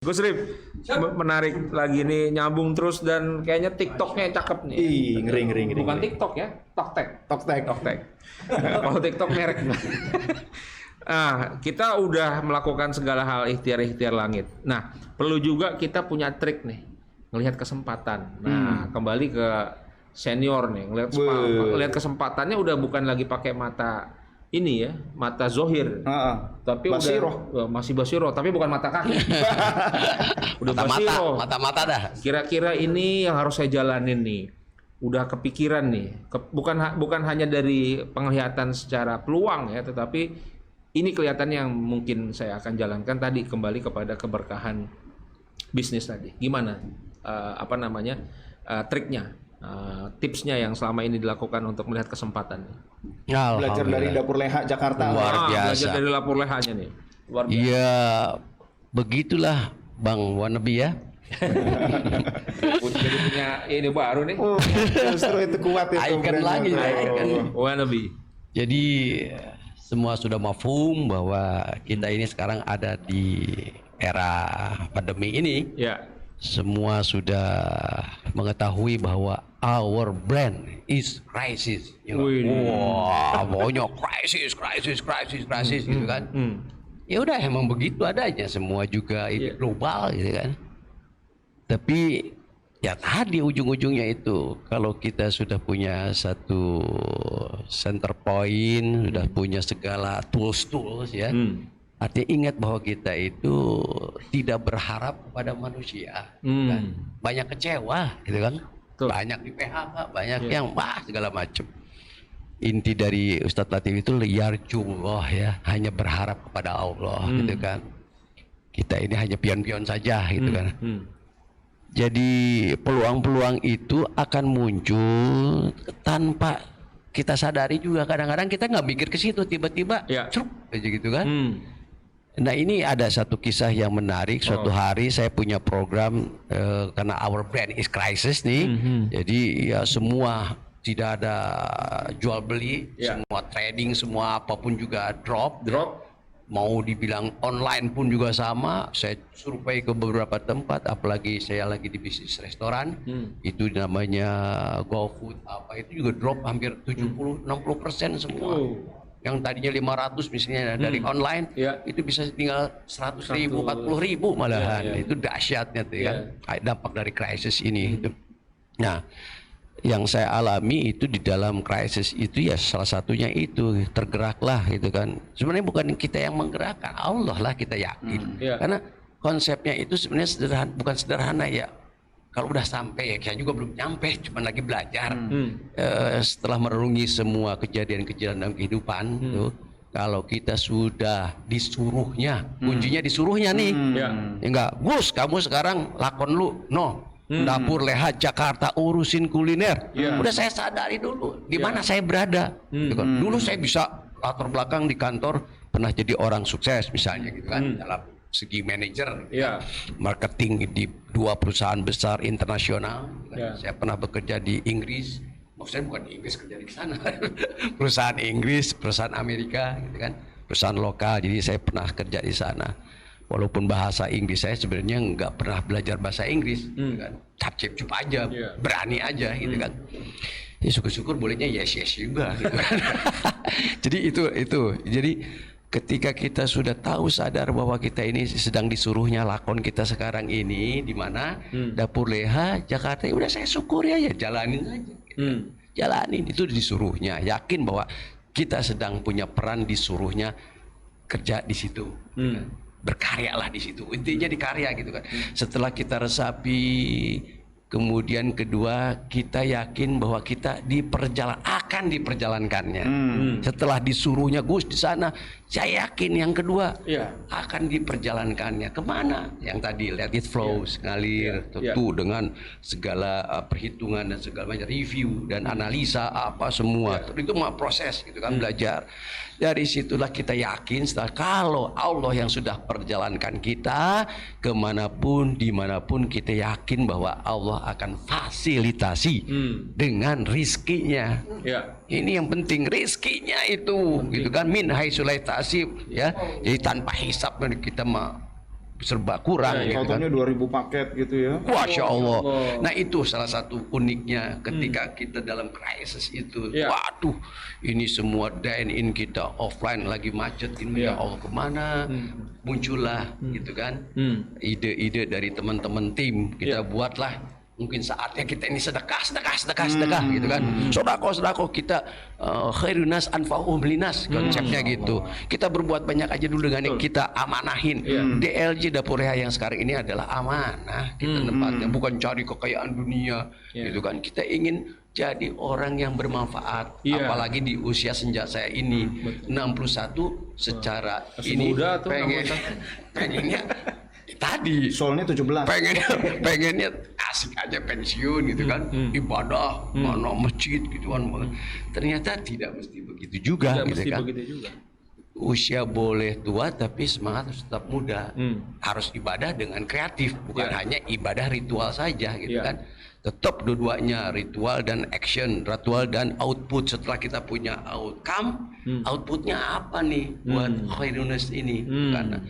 Gus Rip, menarik lagi nih, nyambung terus dan kayaknya TikToknya cakep nih. Ih, ngeri. Bukan TikTok ya, Toktek. Toktek. Kalau TikTok merek. Kita udah melakukan segala hal ikhtiar-ikhtiar langit. Nah, perlu juga kita punya trik nih, ngelihat kesempatan. Nah, kembali ke senior nih, ngelihat kesempatannya udah bukan lagi pakai mata ini ya, mata zohir, tapi basiroh. masih basiroh, tapi bukan mata kaki. Udah mata dah. Kira-kira ini yang harus saya jalanin nih. Udah kepikiran nih, bukan hanya dari penglihatan secara peluang ya, tetapi ini kelihatan yang mungkin saya akan jalankan tadi, kembali kepada keberkahan bisnis tadi. Gimana triknya? Tipsnya yang selama ini dilakukan untuk melihat kesempatan. Belajar dari Dapur Leha Jakarta. Luar biasa. Belajar dari Dapur Lehanya nih. Luar biasa. Iya, begitulah Bang Wannabe ya. Jadi punya ini baru nih. Justru itu kuat itu. Icon lagi. Wannabe. Jadi semua sudah mafhum bahwa kita ini sekarang ada di era pandemi ini. Ya. Semua sudah mengetahui bahwa our brand is crisis. Wah, pokoknya crisis gitu kan. Ya udah emang begitu adanya, semua juga ini global gitu kan. Tapi ya tadi ujung-ujungnya itu, kalau kita sudah punya satu center point, sudah punya segala tools ya. Artinya ingat bahwa kita itu tidak berharap kepada manusia, kan? Banyak kecewa, gitu kan? Banyak di PHK, banyak yang segala macam. Inti dari Ustadz Latif itu yarjullah ya, hanya berharap kepada Allah, gitu kan? Kita ini hanya pion-pion saja, gitu kan? Jadi peluang-peluang itu akan muncul tanpa kita sadari juga. Kadang-kadang kita nggak mikir ke situ, tiba-tiba, ceruk aja gitu kan? Nah, ini ada satu kisah yang menarik. Suatu hari saya punya program karena our brand is crisis nih. Jadi ya semua tidak ada jual beli, semua trading, semua apapun juga drop. Mau dibilang online pun juga sama. Saya survei ke beberapa tempat, apalagi saya lagi di bisnis restoran. Itu namanya GoFood apa itu juga drop hampir 70-60% semua. Yang tadinya 500 misalnya dari online, itu bisa tinggal 100.000, 40.000 malahan. Itu dahsyatnya tuh kan, dampak dari krisis ini. Nah, yang saya alami itu di dalam krisis itu ya salah satunya itu tergeraklah gitu kan. Sebenarnya bukan kita yang menggerakkan, Allah lah kita yakin. Karena konsepnya itu sebenarnya sederhana, bukan sederhana ya. Kalau udah sampai, ya saya juga belum nyampe, cuma lagi belajar. Setelah merenungi semua kejadian-kejadian dalam kehidupan, tuh, kalau kita sudah disuruhnya, kuncinya disuruhnya nih. Enggak, Gus, kamu sekarang lakon lu, Dapur Leha Jakarta urusin kuliner. Udah saya sadari dulu, di mana saya berada. Dulu saya bisa latar belakang di kantor, pernah jadi orang sukses misalnya gitu kan, dalam segi manajer, marketing di 2 perusahaan besar internasional. Saya pernah bekerja di Inggris, maksudnya bukan di Inggris, kerja di sana. Perusahaan Inggris, perusahaan Amerika, gitu kan, perusahaan lokal. Jadi saya pernah kerja di sana. Walaupun bahasa Inggris saya sebenarnya nggak pernah belajar bahasa Inggris, gitu kan, cap-cip aja, berani aja, gitu kan. Ya syukur-syukur bolehnya yes juga. Gitu kan. Jadi itu. Jadi ketika kita sudah tahu sadar bahwa kita ini sedang disuruhnya lakon kita sekarang ini di mana Dapur Leha Jakarta, ya udah saya syukuri aja, jalanin aja. Jalanin itu disuruhnya, yakin bahwa kita sedang punya peran disuruhnya kerja di situ. Berkaryalah di situ. Intinya di karya gitu kan. Setelah kita resapi, kemudian kedua kita yakin bahwa kita akan diperjalankannya. Setelah disuruhnya Gus di sana, saya yakin yang kedua akan diperjalankannya. Kemana? Yang tadi let it flow, ngalir tentu dengan segala perhitungan dan segala macam review dan analisa apa semua. Itu mah proses gitu kan, belajar. Dari situlah kita yakin setelah kalau Allah yang sudah perjalankan kita kemanapun dimanapun, kita yakin bahwa Allah akan fasilitasi dengan rizkinya. Ini yang penting, rizkinya itu gitu kan, min haitsu la yahtasib ya. Jadi tanpa hisab kita mah serba kurang gitu kan. Fotonya 2000 paket gitu ya. Masya Allah. Nah itu salah satu uniknya ketika kita dalam krisis itu. Waduh, ini semua dine-in kita offline lagi macet ini ya Allah kemana? Muncullah gitu kan. Ide-ide dari teman-teman tim kita buatlah. Mungkin saatnya kita ini sedekah gitu kan. Sodako kita khairun nas anfa'uhum linas konsepnya gitu. Kita berbuat banyak aja dulu dengan yang kita amanahin. DLJ Dapur Reha yang sekarang ini adalah amanah kita tempatnya, bukan cari kekayaan dunia gitu kan. Kita ingin jadi orang yang bermanfaat, apalagi di usia senja saya ini 61 secara masih ini muda tuh, pengennya tadi Soalnya 17. pengennya asik aja pensiun gitu kan, ibadah mana masjid gitu kan. Ternyata tidak mesti begitu juga gitu kan. Usia boleh tua tapi semangat harus tetap muda. Harus ibadah dengan kreatif, bukan hanya ibadah ritual saja gitu kan. Tetap dua-duanya, ritual dan action, ritual dan output. Setelah kita punya outcome, outputnya apa nih buat khairunas ini? Karena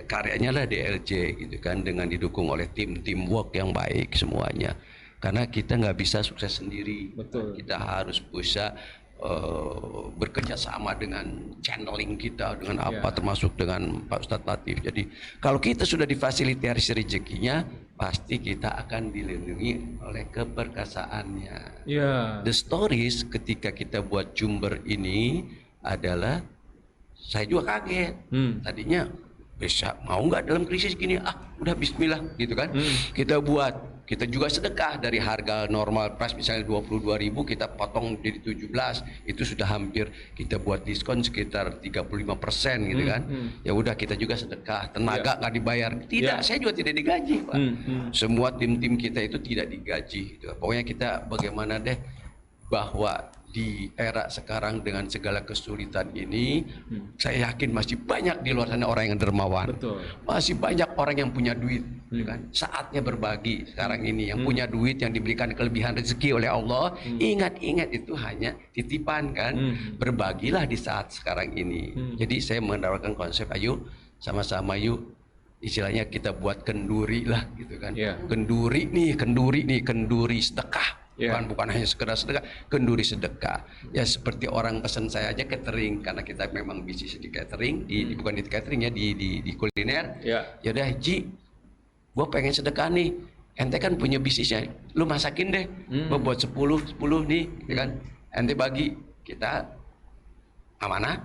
karyanya lah DLJ gitu kan, dengan didukung oleh teamwork yang baik semuanya. Karena kita nggak bisa sukses sendiri. Kita harus bisa bekerja sama dengan channeling kita, dengan apa termasuk dengan Pak Ustadz Latif. Jadi kalau kita sudah difasilitasi rezekinya, pasti kita akan dilindungi oleh keperkasaannya. The stories ketika kita buat Jumber ini adalah saya juga kaget. Tadinya bisa mau nggak dalam krisis gini, udah bismillah gitu kan. Kita buat, kita juga sedekah dari harga normal price misalnya 22.000 kita potong jadi 17, itu sudah hampir kita buat diskon sekitar 35% gitu kan. Ya udah kita juga sedekah, tenaga nggak dibayar. Tidak, saya juga tidak digaji Pak. Semua tim-tim kita itu tidak digaji gitu. Pokoknya kita bagaimana deh bahwa di era sekarang dengan segala kesulitan ini, saya yakin masih banyak di luar sana orang yang dermawan. Masih banyak orang yang punya duit, kan? Saatnya berbagi sekarang ini. Yang punya duit, yang diberikan kelebihan rezeki oleh Allah, ingat-ingat itu hanya titipan kan. Berbagilah di saat sekarang ini. Jadi saya menawarkan konsep, ayo sama-sama yuk. Istilahnya kita buat kenduri lah gitu kan. Kenduri sedekah. Bukan hanya sekedar sedekah, kenduri sedekah. Ya seperti orang pesan saya aja catering, karena kita memang bisnis di catering, bukan di catering ya, di kuliner. Ya udah Ji, gua pengen sedekah nih. Ente kan punya bisnisnya, lu masakin deh. Gua buat 10 nih, ya kan. Ente bagi, kita amanah.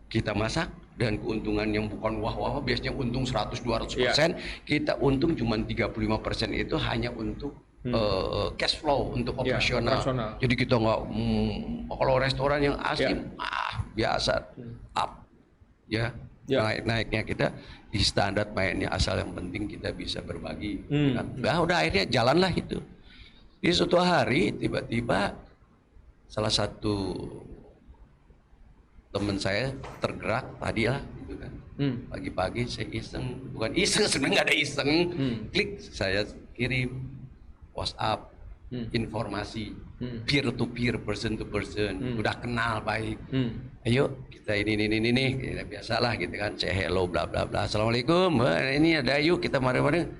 Kita masak dan keuntungan yang bukan wah-wah, biasanya untung 100-200%, kita untung cuma 35% itu hanya untuk cash flow, untuk operasional. Jadi kita nggak kalau restoran yang asli biasa up ya, naik-naiknya kita di standar mainnya, asal yang penting kita bisa berbagi. Nah, udah akhirnya jalanlah itu. Di suatu hari tiba-tiba salah satu teman saya tergerak tadi lah gitu kan. Pagi-pagi saya iseng, bukan iseng sebenarnya, nggak ada iseng, klik saya kirim WhatsApp, informasi, peer to peer, person to person, udah kenal baik. Ayo kita ini, kita biasalah gitu kan, say hello, bla bla bla, assalamualaikum, ini ada, yuk kita mari-mari.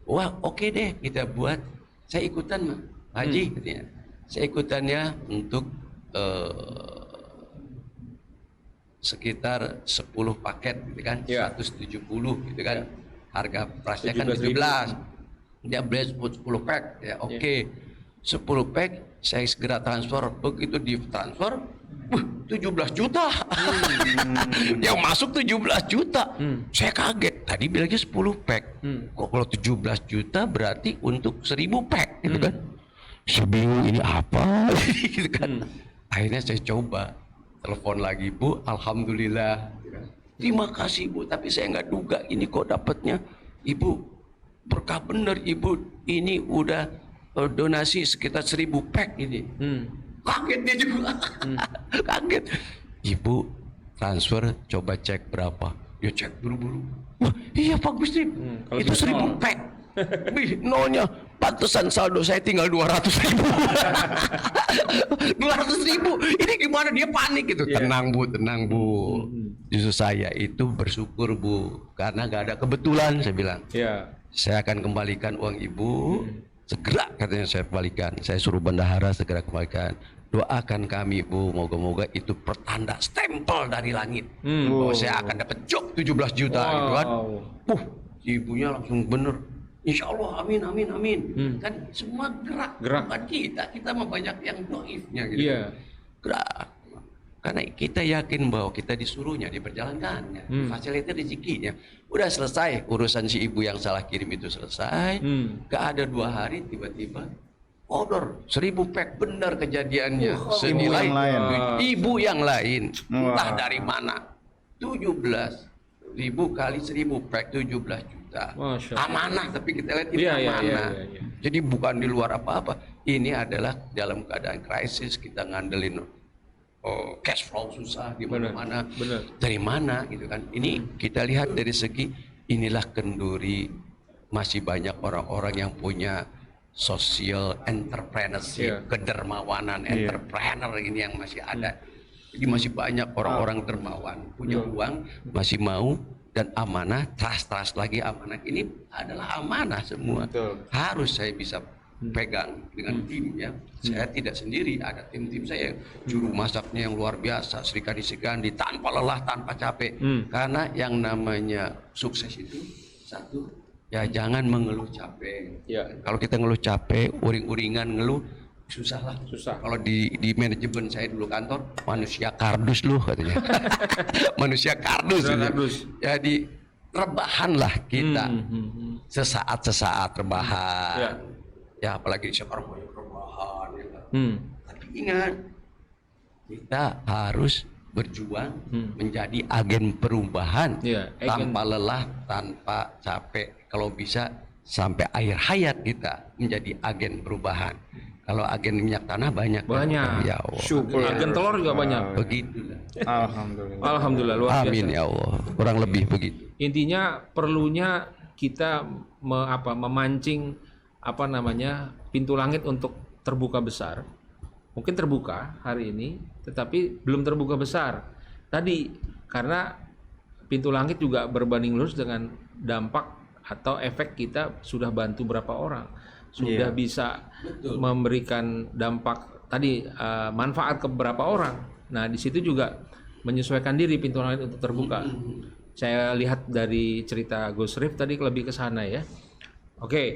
Wah oke deh, kita buat. Saya ikutan Pak Haji, katanya. Saya ikutannya untuk sekitar 10 paket gitu kan, 170 gitu kan, harga price-nya kan 17. Dia beli 10 pack ya, oke. 10 pack saya segera transfer. Begitu di transfer 17 juta. Yang masuk 17 juta. Saya kaget, tadi bilangnya 10 pack. Kok kalau 17 juta berarti untuk 1000 pack gitu kan. Saya bingung ini apa gitu kan. Akhirnya saya coba telepon lagi, Bu, alhamdulillah. Terima kasih Bu, tapi saya nggak duga ini kok dapatnya. Ibu berkah bener Ibu, ini udah donasi sekitar 1000 pack ini. Kaget dia juga. Kaget. Ibu transfer, coba cek berapa. Dia cek buru-buru. Wah iya bagus nih, itu 1000 pack. Nolnya pantesan saldo saya tinggal 200.000. 200.000, ini gimana? Dia panik gitu. Tenang Bu. Justru saya itu bersyukur Bu, karena gak ada kebetulan, saya bilang. Saya akan kembalikan uang Ibu, segera katanya saya kembalikan. Saya suruh bendahara segera kembalikan. Doakan kami Bu, moga-moga itu pertanda stempel dari langit bahwa saya akan dapat job 17 juta gitu kan. Ibunya langsung bener, insya Allah, amin. Kan semua gerak. Bukan kita mah banyak yang doifnya gitu. Gerak. Karena kita yakin bahwa kita disuruhnya, diperjalankannya, fasilitas rezekinya. Udah selesai urusan si ibu yang salah kirim itu selesai. Gak ada 2 hari tiba-tiba order 1000 pack, benar kejadiannya. Senilai ibu yang lain, entah dari mana. 17.000 kali 1000 pack, 17 juta. Amanah, tapi kita lihat ini amanah. Jadi bukan di luar apa-apa. Ini adalah dalam keadaan krisis kita ngandelin cash flow susah di mana-mana. Dari mana gitu kan? Ini kita lihat dari segi inilah kenduri, masih banyak orang-orang yang punya social entrepreneurship, kedermawanan entrepreneur ini yang masih ada. Jadi masih banyak orang-orang dermawan, punya uang, masih mau dan amanah, trust lagi amanah. Ini adalah amanah semua. Harus saya bisa pegang dengan timnya. Saya tidak sendiri, ada tim-tim saya, juru masaknya yang luar biasa, Sri Kandi tanpa lelah, tanpa capek. Karena yang namanya sukses itu satu, ya jangan mengeluh capek. Kalau kita ngeluh capek, uring-uringan ngeluh, susah lah. Kalau di manajemen saya dulu kantor, manusia kardus lu katanya. Manusia kardus. Jadi rebahanlah kita. Sesaat rebahan. Ya apalagi sekarang banyak rebahan. Tapi ingat, kita harus berjuang menjadi agen perubahan tanpa lelah, tanpa capek. Kalau bisa sampai akhir hayat kita menjadi agen perubahan. Kalau agen minyak tanah banyak. Ya Allah. Syukur. Agen telur juga banyak. Begitulah. Alhamdulillah luar biasa. Amin ya Allah. Kurang lebih begitu. Intinya perlunya kita memancing pintu langit untuk terbuka besar. Mungkin terbuka hari ini, tetapi belum terbuka besar. Tadi karena pintu langit juga berbanding lurus dengan dampak atau efek kita sudah bantu berapa orang, sudah bisa memberikan dampak tadi manfaat ke beberapa orang. Nah di situ juga menyesuaikan diri pintu langit untuk terbuka. Saya lihat dari cerita Gus Rif tadi lebih ke sana ya. Oke,